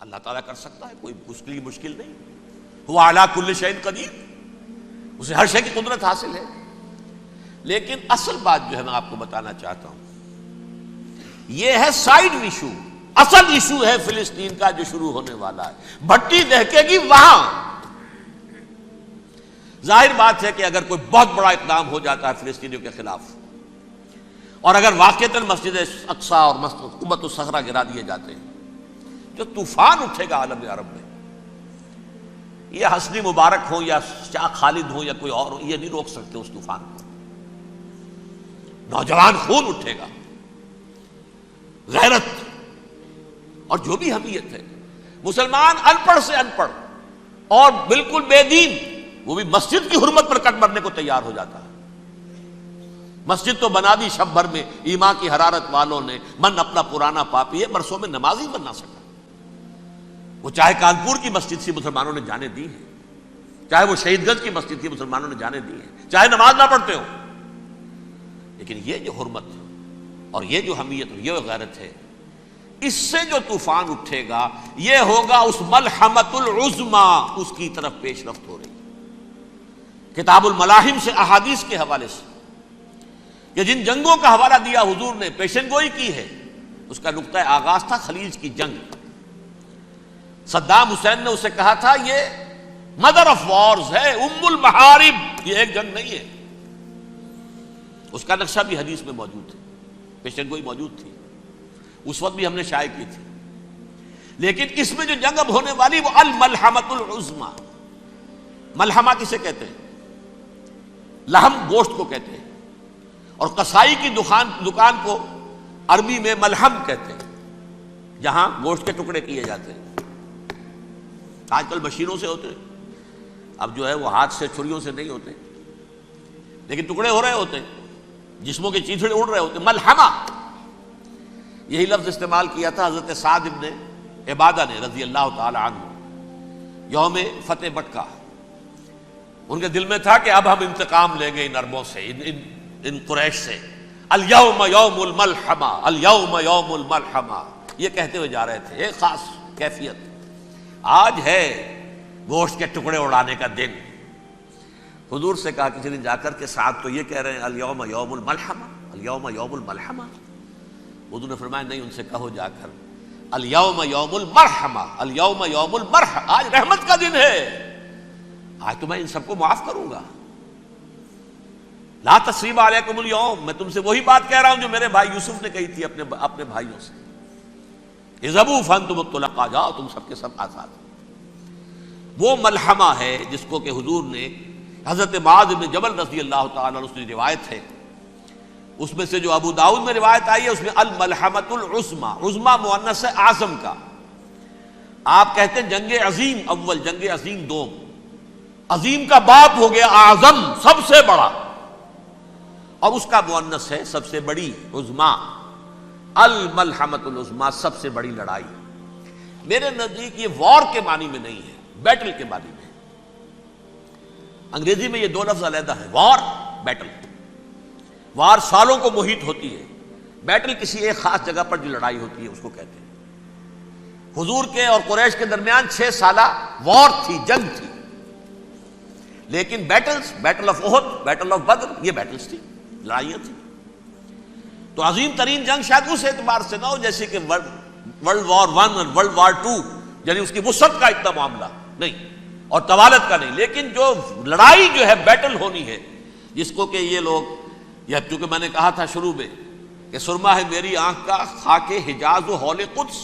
اللہ تعالیٰ کر سکتا ہے، کوئی اس کے لیے مشکل نہیں. هو علی کل شیء قدیر، اسے ہر شے کی قدرت حاصل ہے. لیکن اصل بات جو ہے میں آپ کو بتانا چاہتا ہوں، یہ ہے سائیڈ ایشو. اصل ایشو ہے فلسطین کا جو شروع ہونے والا ہے. بھٹی دہکے گی وہاں. ظاہر بات ہے کہ اگر کوئی بہت بڑا اقدام ہو جاتا ہے فلسطینیوں کے خلاف، اور اگر واقعتاً مسجد اقصی اور قبۃ الصخرہ گرا دیے جاتے ہیں، جو طوفان اٹھے گا عالم عرب میں، یہ حسنی مبارک ہو یا شاہ خالد ہو یا کوئی اور ہو، یہ نہیں روک سکتے اس طوفان کو. نوجوان خون اٹھے گا، غیرت اور جو بھی حمیت ہے. مسلمان ان پڑھ سے ان پڑھ اور بالکل بے دین، وہ بھی مسجد کی حرمت پر کٹ مرنے کو تیار ہو جاتا ہے. مسجد تو بنا دی شب بھر میں ایمان کی حرارت والوں نے، من اپنا پرانا پاپی ہے، برسوں میں نماز ہی بن نہ سکا. وہ چاہے کانپور کی مسجد سے مسلمانوں نے جانے دی ہے، چاہے وہ شہید گنج کی مسجد تھی مسلمانوں نے جانے دی ہے، چاہے نماز نہ پڑھتے ہو. لیکن یہ جو حرمت اور یہ جو حمیت اور یہ غیرت ہے، اس سے جو طوفان اٹھے گا یہ ہوگا اس ملحمۃ العظما، اس کی طرف پیش رفت ہو رہی. کتاب الملاحم سے احادیث کے حوالے سے کہ جن جنگوں کا حوالہ دیا حضور نے، پیشن گوئی کی ہے، اس کا نقطہ آغاز تھا خلیج کی جنگ. صدام حسین نے اسے کہا تھا یہ مدر آف وارز ہے، ام المحارب، یہ ایک جنگ نہیں ہے. اس کا نقشہ بھی حدیث میں موجود ہے، پیشن گوئی موجود تھی، اس وقت بھی ہم نے شائع کی تھی. لیکن اس میں جو جنگ اب ہونے والی وہ الملحمۃ العظما. ملحمہ کسے کہتے ہیں؟ لحم گوشت کو کہتے ہیں، اور قصائی کی دکان کو عربی میں ملحم کہتے ہیں، جہاں گوشت کے ٹکڑے کیے جاتے ہیں. آج کل مشینوں سے ہوتے ہیں، اب جو ہے وہ ہاتھ سے چھریوں سے نہیں ہوتے، لیکن ٹکڑے ہو رہے ہوتے ہیں، جسموں کے چیتھڑے اڑ رہے ہوتے ہیں. ملحمہ، یہی لفظ استعمال کیا تھا حضرت سعد ابن عبادہ نے رضی اللہ تعالی عنہ یوم فتح مکہ. ان کے دل میں تھا کہ اب ہم انتقام لیں گے ان عربوں سے، ان قریش سے. الیوم یوم الملحمہ، الیوم یوم الملحمہ، یہ کہتے ہوئے جا رہے تھے. ایک خاص کیفیت، آج ہے گوشت کے ٹکڑے اڑانے کا دن. حضور سے کہا کسی نے جا کر کے ساتھ تو یہ کہہ رہے ہیں الیوم یوم الملحمہ، الیوم یوم الملحمہ. حضور نے فرمایا نہیں، ان سے کہو جا کر الیوم یوم المرحمہ، الیوم یوم المرحمہ، آج رحمت کا دن ہے، آج تو میں ان سب کو معاف کروں گا. لا تثریب علیکم اليوم، میں تم سے وہی بات کہہ رہا ہوں جو میرے بھائی یوسف نے کہی تھی اپنے بھائیوں سے، اذهبوا فانتم الطلقاء، جاؤ تم سب کے سب آزاد. وہ ملحمہ ہے جس کو کہ حضور نے حضرت معاذ بن جبل رضی اللہ تعالیٰ عنہ سے روایت ہے، اس میں سے جو ابو داؤد میں روایت آئی ہے اس میں الملحمۃ العظما، عظما مؤنث ہے اعظم کا. آپ کہتے ہیں جنگ عظیم اول، جنگ عظیم دوم. عظیم کا باپ ہو گیا اعظم، سب سے بڑا، اور اس کا مؤنث ہے سب سے بڑی، عظما. الملحمۃ العظما، سب سے بڑی لڑائی. میرے نزدیک یہ وار کے معنی میں نہیں ہے، بیٹل کے معنی میں. انگریزی میں یہ دو لفظ علیحدہ ہے، وار، بیٹل. وار سالوں کو محیط ہوتی ہے، بیٹل کسی ایک خاص جگہ پر جو لڑائی ہوتی ہے اس کو کہتے ہیں. حضور کے اور قریش کے درمیان 6 سالہ وار تھی، جنگ تھی. لیکن battles, battle of Uhud, battle of Badr, یہ بیٹلز تھی، لڑائیاں تھیں. تو عظیم ترین جنگ شاید اس اعتبار سے نہ ہو جیسے کہ ورلڈ وار 1 اور ورلڈ وار 2، یعنی اس کی وسعت کا اتنا معاملہ نہیں اور طوالت کا نہیں. لیکن جو لڑائی جو ہے بیٹل ہونی ہے، جس کو کہ یہ لوگ، یا چونکہ میں نے کہا تھا شروع میں کہ سرما ہے میری آنکھ کا خاک حجاز و حول قدس.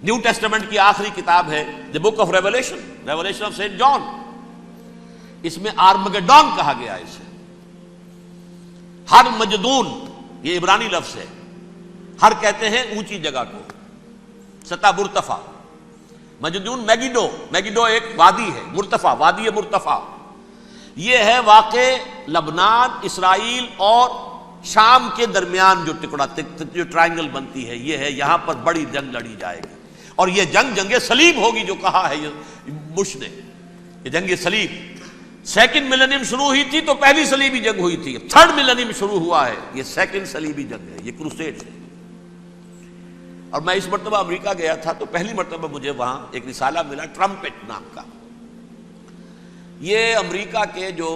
نیو ٹیسٹمنٹ کی آخری کتاب ہے the book of Revelation, Revelation of Saint John. اس میں آرمگڈون کہا گیا ہے اسے. ہر مجدون، یہ عبرانی لفظ ہے. ہر کہتے ہیں اونچی جگہ کو، سطح مرتفع. مجدون میگیڈو، میگیڈو ایک وادی ہے، مرتفع، وادی مرتفع. یہ ہے واقع لبنان، اسرائیل اور شام کے درمیان جو ٹکڑا، جو ٹرائنگل بنتی ہے، یہ ہے. یہاں پر بڑی جنگ لڑی جائے گی، اور یہ جنگ جنگ صلیب ہوگی جو کہا ہے بش نے. یہ جنگ صلیب 2nd ملینیم شروع ہوئی تھی تو پہلی صلیبی جنگ ہوئی تھی. 3rd ملینیم شروع ہوا ہے، یہ 2nd صلیبی جنگ ہے، یہ کروسیڈ ہے. اور میں اس مرتبہ امریکہ گیا تھا تو پہلی مرتبہ مجھے وہاں ایک رسالہ ملا ٹرمپٹ نام کا. یہ امریکہ کے جو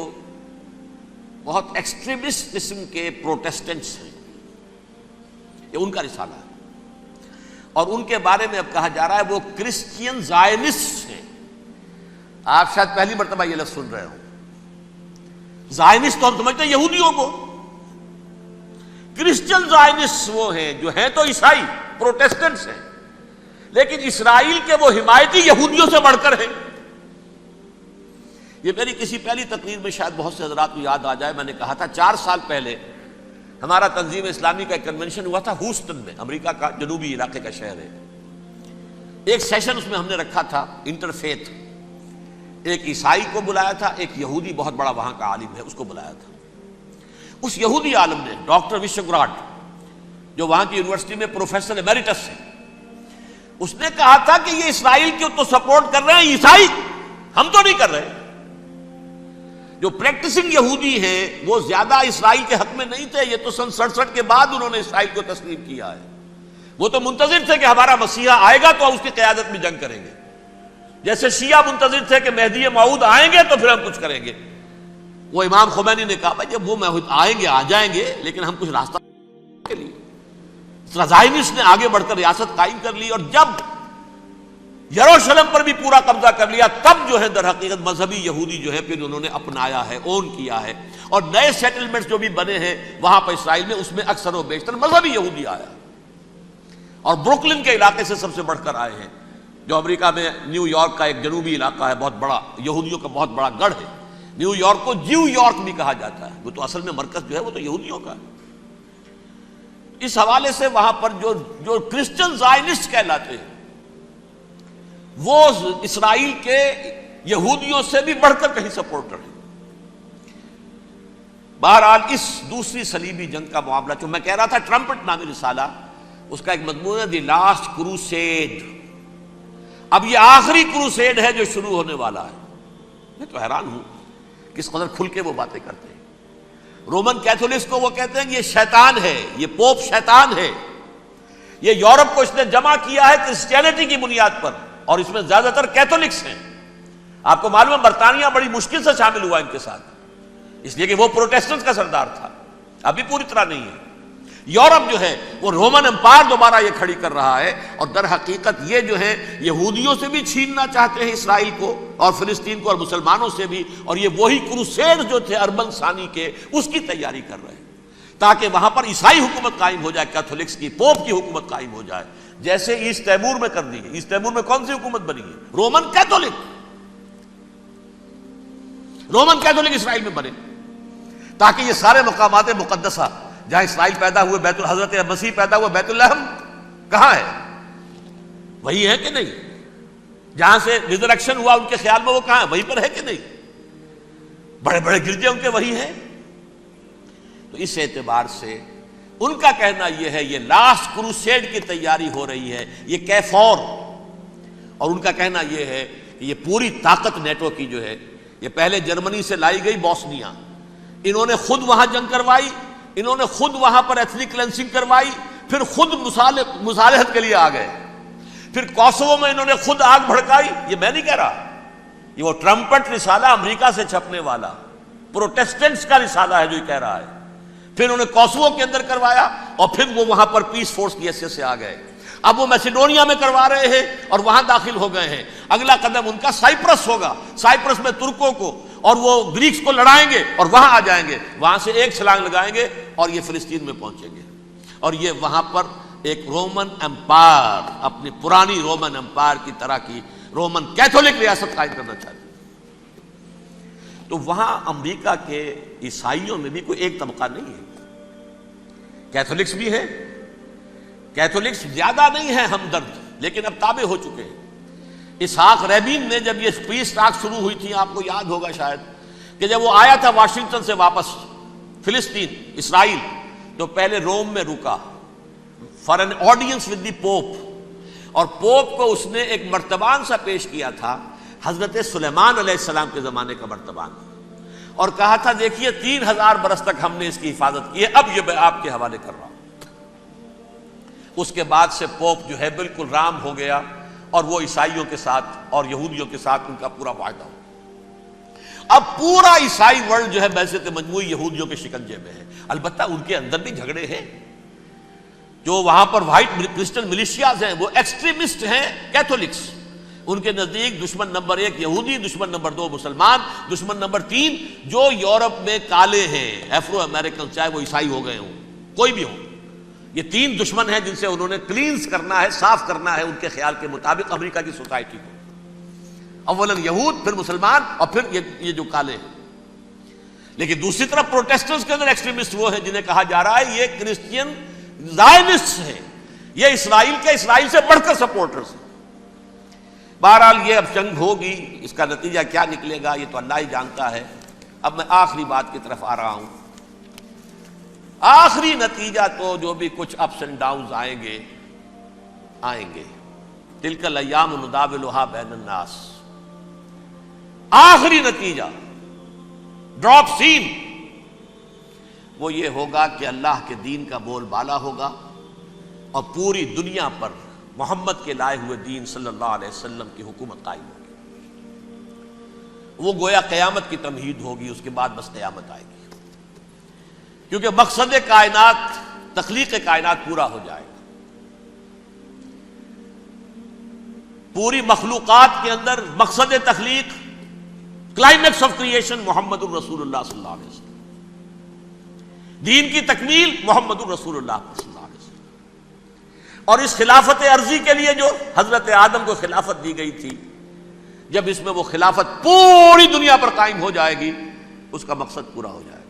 بہت ایکسٹریمسٹ قسم کے پروٹیسٹنٹس ہیں، یہ ان کا رسالہ ہے، اور ان کے بارے میں اب کہا جا رہا ہے وہ کرسچین زائنسٹ ہیں. آپ شاید پہلی مرتبہ یہ لفظ سن رہے ہو. زائنسٹ تو ہم سمجھتے ہیں یہودیوں کو، کرسچین زائنسٹ وہ ہیں جو ہیں تو عیسائی پروٹیسٹنٹس ہیں، لیکن اسرائیل کے وہ حمایتی یہودیوں سے بڑھ کر ہیں. یہ میری کسی پہلی تقریر میں شاید بہت سے حضرات کو یاد آ جائے، میں نے کہا تھا 4 سال پہلے ہمارا تنظیم اسلامی کا ایک کنونشن ہوا تھا ہیوسٹن میں، امریکہ کا جنوبی علاقے کا شہر ہے. ایک سیشن اس میں ہم نے رکھا تھا انٹرفیتھ، ایک عیسائی کو بلایا تھا، ایک یہودی بہت بڑا وہاں کا عالم ہے اس کو بلایا تھا. اس یہودی عالم نے ڈاکٹر وشوگراڈ، جو وہاں کی یونیورسٹی میں پروفیسر ایمیریٹس ہے، اس نے کہا تھا کہ یہ اسرائیل کو تو سپورٹ کر رہے ہیں عیسائی، ہم تو نہیں کر رہے. جو پریکٹسنگ یہودی ہیں وہ زیادہ اسرائیل کے حق میں نہیں تھے، یہ تو سن 67 کے بعد انہوں نے اسرائیل کو تسلیم کیا ہے. وہ تو منتظر تھے کہ ہمارا مسیحا آئے گا تو اس کی قیادت میں جنگ کریں گے، جیسے شیعہ منتظر تھے کہ مہدی موعود آئیں گے تو پھر ہم کچھ کریں گے. وہ امام خمینی نے کہا بھائی جب وہ آئیں گے آ جائیں گے، لیکن ہم کچھ راستہ کے لیے. زائنسٹ نے آگے بڑھ کر ریاست قائم کر لی، اور جب یروشلم پر بھی پورا قبضہ کر لیا تب جو ہے در حقیقت مذہبی یہودی جو ہے پھر انہوں نے اپنایا ہے، اون کیا ہے، اور نئے سیٹلمنٹس جو بھی بنے ہیں وہاں پر اسرائیل میں، اس میں اکثر و بیشتر مذہبی یہودی آیا، اور بروکلن کے علاقے سے سب سے بڑھ کر آئے ہیں، جو امریکہ میں نیو یارک کا ایک جنوبی علاقہ ہے، بہت بڑا یہودیوں کا بہت بڑا گڑھ ہے. نیو یارک کو جیو یارک بھی کہا جاتا ہے، وہ تو اصل میں مرکز جو ہے وہ تو یہودیوں کا ہے. اس حوالے سے وہاں پر جو کرسچن زائنسٹ کہلاتے ہیں وہ اسرائیل کے یہودیوں سے بھی بڑھ کر کہیں سپورٹر ہیں. بہرحال اس دوسری صلیبی جنگ کا معاملہ جو میں کہہ رہا تھا، ٹرمپٹ نامی رسالہ، اس کا ایک مضمون ہے دی لاسٹ کروسیڈ. اب یہ آخری کروسیڈ ہے جو شروع ہونے والا ہے. میں تو حیران ہوں کس قدر کھل کے وہ باتیں کرتے ہیں. رومن کیتھولکس کو وہ کہتے ہیں کہ یہ شیطان ہے، یہ پوپ شیطان ہے، یہ یورپ کو اس نے جمع کیا ہے کرسچینٹی کی بنیاد پر، اور اس میں زیادہ تر کیتھولکس ہیں. آپ کو معلوم ہے برطانیہ بڑی مشکل سے شامل ہوا ان کے ساتھ، اس لیے کہ وہ پروٹیسٹنٹ کا سردار تھا، ابھی پوری طرح نہیں ہے. یورپ جو ہے وہ رومن امپائر دوبارہ یہ کھڑی کر رہا ہے، اور در حقیقت یہ جو ہے یہودیوں سے بھی چھیننا چاہتے ہیں اسرائیل کو اور فلسطین کو، اور مسلمانوں سے بھی، اور یہ وہی کروسیڈ جو تھے اربن ثانی کے، اس کی تیاری کر رہے ہیں تاکہ وہاں پر عیسائی حکومت قائم ہو جائے، کیتھولکس کی، پوپ کی حکومت قائم ہو جائے، جیسے ایسٹ تیمور میں کر دی ہے. ایسٹ تیمور میں کون سی حکومت بنی ہے؟ Roman Catholic. رومن کیتھولک اسرائیل میں بنے تاکہ یہ سارے مقامات مقدسہ جہاں اسرائیل پیدا ہوئے، بیت حضرت مسیح پیدا ہوا، بیت الحم کہاں ہے؟ وہی ہے کہ نہیں؟ جہاں سے ریزریکشن ہوا ان کے خیال میں وہ کہاں ہے؟ وہیں پر ہے کہ نہیں؟ بڑے بڑے گرجے ان کے وہی ہیں. تو اس اعتبار سے ان کا کہنا یہ ہے یہ لاسٹ کروسیڈ کی تیاری ہو رہی ہے، یہ کیفور. اور ان کا کہنا یہ ہے کہ یہ پوری طاقت نیٹو کی جو ہے، یہ پہلے جرمنی سے لائی گئی بوسنیا، انہوں نے خود وہاں جنگ کروائی، انہوں نے خود وہاں پر ایتھنک کلینسنگ کروائی، پھر خود مصالحت کے لیے آ گئے، پھر کوسوو میں انہوں نے خود آگ بھڑکائی. یہ میں نہیں کہہ رہا، یہ وہ ٹرمپٹ رسالہ امریکہ سے چھپنے والا پروٹیسٹنٹس کا رسالہ ہے جو یہ کہہ رہا ہے. پھر انہوں نے کوسوو کے اندر کروایا، اور پھر وہ وہاں پر پیس فورس کی حیثیت سے آ گئے. اب وہ میسیڈونیا میں کروا رہے ہیں اور وہاں داخل ہو گئے ہیں. اگلا قدم ان کا سائپرس ہوگا، سائپرس میں ترکوں کو اور وہ گریکس کو لڑائیں گے اور وہاں آ جائیں گے، وہاں سے ایک چھلانگ لگائیں گے اور یہ فلسطین میں پہنچیں گے، اور یہ وہاں پر ایک رومن امپائر، اپنی پرانی رومن امپائر کی طرح کی رومن کیتھولک ریاست قائم کرنا چاہتے ہیں. تو وہاں امریکہ کے عیسائیوں میں بھی کوئی ایک طبقہ نہیں ہے، کیتھولکس بھی ہے، کیتھولکس زیادہ نہیں ہے ہمدرد، لیکن اب تابع ہو چکے ہیں. اسحاق ریبین نے جب یہ پیس ٹاک شروع ہوئی تھی، آپ کو یاد ہوگا شاید، کہ جب وہ آیا تھا واشنگٹن سے واپس فلسطین اسرائیل، تو پہلے روم میں رکا for an audience with the Pope, اور پوپ کو اس نے ایک مرتبان سا پیش کیا تھا، حضرت سلیمان علیہ السلام کے زمانے کا مرتبان، اور کہا تھا دیکھیے 3000 برس تک ہم نے اس کی حفاظت کی ہے، اب یہ میں آپ کے حوالے کر رہا ہوں. اس کے بعد سے پوپ جو ہے بالکل رام ہو گیا اور وہ عیسائیوں کے ساتھ اور یہودیوں کے ساتھ ان کا پورا معاہدہ ہو. اب پورا عیسائی ورلڈ جو ہے بعثت مجموعی یہودیوں کے شکنجے میں ہے. البتہ ان کے اندر بھی جھگڑے ہیں. جو وہاں پر وائٹ کرسچن ملیشیاز ہیں وہ ایکسٹریمسٹ ہیں کیتھولکس. ان کے نزدیک دشمن نمبر 1 یہودی، دشمن نمبر 2 مسلمان، دشمن نمبر 3 جو یورپ میں کالے ہیں، ایفرو امریکن، چاہے وہ عیسائی ہو گئے ہوں کوئی بھی ہو. یہ 3 دشمن ہیں جن سے انہوں نے کلینز کرنا ہے، صاف کرنا ہے ان کے خیال کے مطابق امریکہ کی سوسائٹی کو. اولاً یہود، پھر مسلمان، اور پھر یہ جو کالے ہیں. لیکن دوسری طرف پروٹیسٹنٹس کے اندر ایکسٹریمسٹ وہ ہیں جنہیں کہا جا رہا ہے یہ کرسچین زائنسٹ ہیں، یہ اسرائیل سے بڑھ کر سپورٹرز ہیں. بہرحال یہ اب جنگ ہوگی، اس کا نتیجہ کیا نکلے گا یہ تو اللہ ہی جانتا ہے. اب میں آخری بات کی طرف آ رہا ہوں. آخری نتیجہ تو جو بھی کچھ اپس اینڈ ڈاؤنز آئیں گے. تلک الایام نداولھا بین الناس. آخری نتیجہ ڈراپ سین وہ یہ ہوگا کہ اللہ کے دین کا بول بالا ہوگا اور پوری دنیا پر محمد کے لائے ہوئے دین صلی اللہ علیہ وسلم کی حکومت قائم ہوگی. وہ گویا قیامت کی تمہید ہوگی. اس کے بعد بس قیامت آئے گی، کیونکہ مقصد کائنات، تخلیق کائنات پورا ہو جائے گا. پوری مخلوقات کے اندر مقصد تخلیق، کلائمیکس آف کریشن محمد الرسول اللہ صلی اللہ علیہ وسلم. دین کی تکمیل محمد الرسول اللہ صلی اللہ علیہ وسلم. اور اس خلافت عرضی کے لیے جو حضرت آدم کو خلافت دی گئی تھی، جب اس میں وہ خلافت پوری دنیا پر قائم ہو جائے گی اس کا مقصد پورا ہو جائے گا.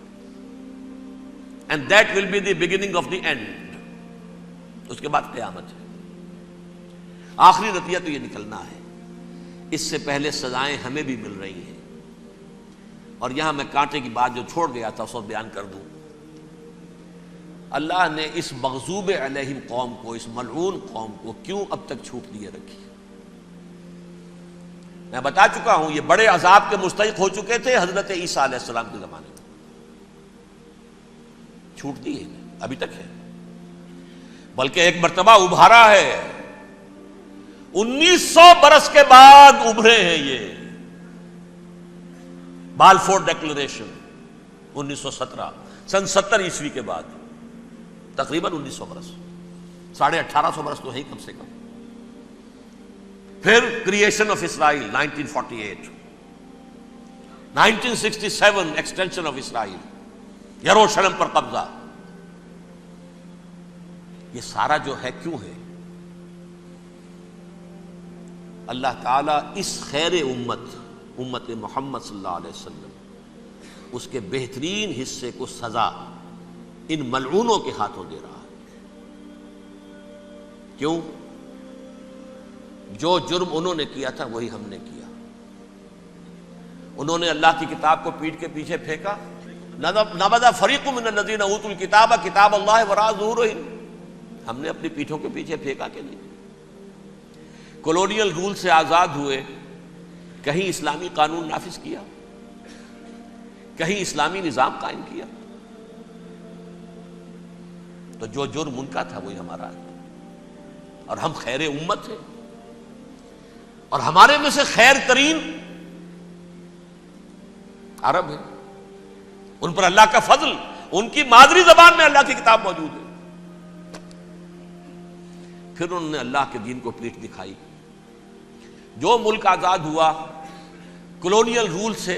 And that will be the beginning of the end. اس کے بعد قیامت ہے. آخری نتیجہ تو یہ نکلنا ہے. اس سے پہلے سزائیں ہمیں بھی مل رہی ہیں. اور یہاں میں کانٹے کی بات جو چھوڑ گیا تھا اس کو بیان کر دوں. اللہ نے اس مغضوب علیہم قوم کو، اس ملعون قوم کو کیوں اب تک چھوٹ دیے رکھی؟ میں بتا چکا ہوں یہ بڑے عذاب کے مستحق ہو چکے تھے حضرت عیسیٰ علیہ السلام کے زمانے میں. چھوٹ دی ہے ابھی تک ہے، بلکہ ایک مرتبہ ابھارا ہے. 1900 برس کے بعد ابھرے ہیں یہ. بالفور ڈیکلریشن 1917 سن 70 عیسوی کے بعد، تقریباً 1900 برس، 1850 برس تو ہے کم سے کم. پھر creation of Israel 1948، 1967 extension of Israel, Jerusalem پر قبضہ. یہ سارا جو ہے کیوں ہے؟ اللہ تعالیٰ اس خیر امت محمد صلی اللہ علیہ وسلم، اس کے بہترین حصے کو سزا ان ملعونوں کے ہاتھوں دے رہا ہے. کیوں؟ جو جرم انہوں نے کیا تھا وہی ہم نے کیا. انہوں نے اللہ کی کتاب کو پیٹھ کے پیچھے پھینکا. نبذ فریق من الذین اوتوا الکتاب کتاب اللہ وراء ظہورہم. ہم نے اپنی پیٹھوں کے پیچھے پھینکا کہ نہیں؟ کولونیل رول سے آزاد ہوئے، کہیں اسلامی قانون نافذ کیا، کہیں اسلامی نظام قائم کیا. تو جو جرم ان کا تھا وہی ہمارا ہے. اور ہم خیر امت ہیں، اور ہمارے میں سے خیر ترین عرب ہیں. ان پر اللہ کا فضل، ان کی مادری زبان میں اللہ کی کتاب موجود ہے. پھر انہوں نے اللہ کے دین کو پیٹھ دکھائی. جو ملک آزاد ہوا کولونیل رول سے،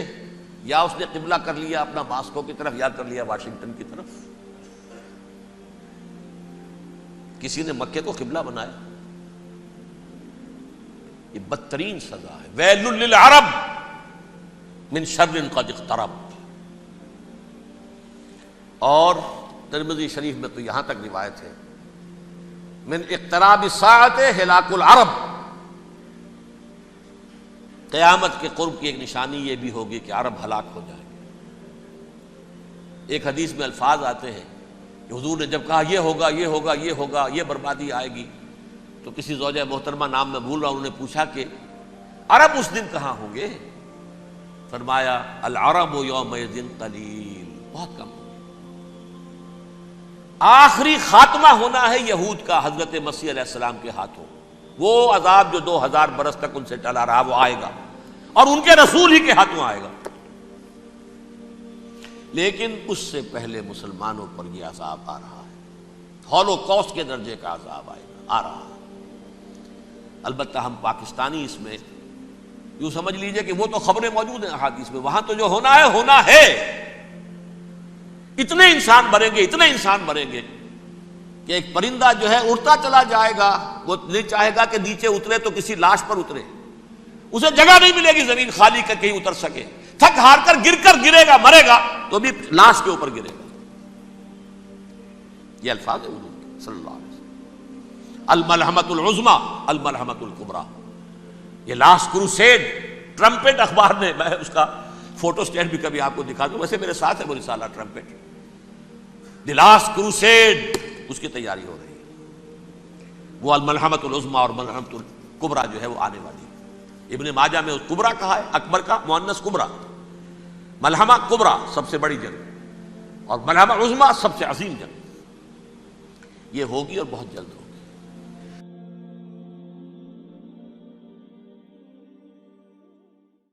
یا اس نے قبلہ کر لیا اپنا ماسکو کی طرف یا کر لیا واشنگٹن کی طرف. کسی نے مکے کو قبلہ بنایا. یہ بدترین سزا ہے. ویل للعرب من شر قد اقترب. اور ترمذی شریف میں تو یہاں تک روایت ہے من اقتراب الساعۃ ہلاک العرب. قیامت کے قرب کی ایک نشانی یہ بھی ہوگی کہ عرب ہلاک ہو جائیں گے. ایک حدیث میں الفاظ آتے ہیں کہ حضور نے جب کہا یہ ہوگا یہ ہوگا یہ ہوگا، یہ بربادی آئے گی، تو کسی زوجہ محترمہ نام میں بھول رہا ہوں، انہوں نے پوچھا کہ عرب اس دن کہاں ہوں گے؟ فرمایا العرب یومئذ قلیل، بہت کم. آخری خاتمہ ہونا ہے یہود کا حضرت مسیح علیہ السلام کے ہاتھوں. وہ عذاب جو 2000 برس تک ان سے ٹلا رہا وہ آئے گا اور ان کے رسول ہی کے ہاتھوں آئے گا. لیکن اس سے پہلے مسلمانوں پر یہ عذاب آ رہا ہے، ہولوکاسٹ کے درجے کا عذاب آ رہا ہے. البتہ ہم پاکستانی اس میں یوں سمجھ لیجئے کہ وہ تو خبریں موجود ہیں احادیث میں، وہاں تو جو ہونا ہے. اتنے انسان مریں گے کہ ایک پرندہ جو ہے اڑتا چلا جائے گا، وہ نہیں چاہے گا کہ نیچے اترے تو کسی لاش پر اترے، اسے جگہ نہیں ملے گی زمین خالی کر کہیں اتر سکے، تھک ہار کر گرے گا، مرے گا تو بھی لاش کے اوپر گرے گا. یہ الفاظ ہیں حضور کے صلی اللہ علیہ وسلم. الملحمۃ العظمیٰ الملحمۃ الکبریٰ. یہ لاسٹ کروسیڈ ٹرمپٹ اخبار نے، میں اس کا فوٹو اسٹیٹ بھی کبھی آپ کو دکھا دوں، ویسے میرے ساتھ ہے وہ رسالہ ٹرمپٹ. دی لاسٹ کروسیڈ اس کی تیاری ہو رہی ہے. وہ الملحمۃ العظمیٰ اور ملحمۃ الکبریٰ جو ہے وہ آنے والی ہے. ابن ماجہ میں کبریٰ کہا ہے، اکبر کا مؤنث کبریٰ. ملحمہ کبریٰ سب سے بڑی جنگ اور ملحمہ عظمیٰ سب سے عظیم جنگ. یہ ہوگی اور بہت جلد ہوگی.